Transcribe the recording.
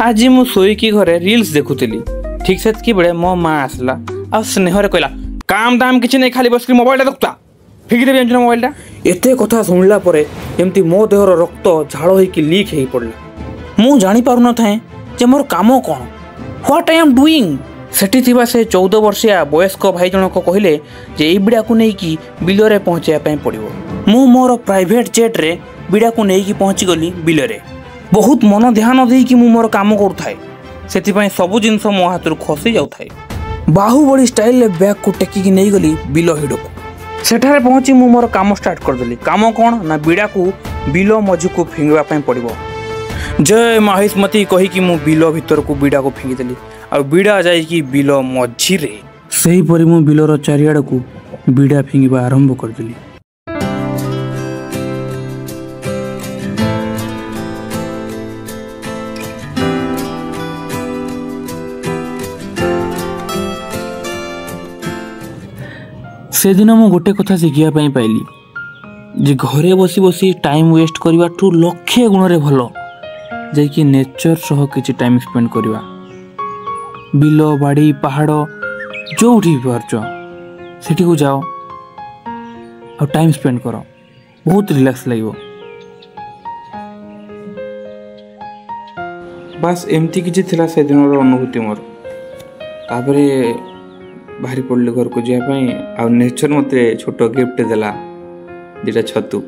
आज मु शोईकी घरे रील्स देखुली। ठीक से बेले मो माँ आसला आ स्नेह कहला काम दाम किसी नहीं खाली बस मोबाइल देखता फिकिदेवी जानछु मोबाइल एत कथा शुणला एमती मो देहर रक्त झाड़ होकी लीक हो पड़ा। मु जानी पारु न थाए जे मोर काम कौन व्हाट आई एम डूइंग। सेठी थिबा से 14 वर्षिया वयस्क भाई जनक कहले जे ए बिड़ा को नेकी बिलरे पहुंचाया पड़ो। मु मोर प्राइवेट जेट रे बिड़ा को नेकी पहुंची गली बिलरे। बहुत मन ध्यान देकी मु मोर काम करुथाए सेथिपाई सबु जिनस मो हाथ खसी जाउथाए। बाहुबली स्टाइल रे बैग को टेकी नहीं गली बिल हिडको। सेठारे पहुंची मु मोर काम स्टार्ट कर देली। काम कौन ना बिड़ा को बिल मझी को फिंगवा पड़ो। जय माहिष्मती कही कि मु बिल भीतर को बिड़ा को फिंगी देली आ बिड़ा जाई बिल मझी रे। सही परी मु बिलर चारियाड़ को बिड़ा फिंगवा आरंभ कर देली। से दिन मु गोटे कथा शिखिया पाइली जे घरे बसी बसी टाइम वेस्ट करवा ठू लक्षे गुण रे भलो जे नेचर सह किछि टाइम स्पेंड करवा। बिल बाड़ी पहाड़ जो भी पार्छ सेठी को जाओ और टाइम स्पेंड करो बहुत रिलैक्स लगे। बस एमती किछि थिला से दिन अनुभूति मोर। तापरे बाहरी पड़े घर को जावाई आ नेचर मते छोट गिफ्ट देला जेटा छतु।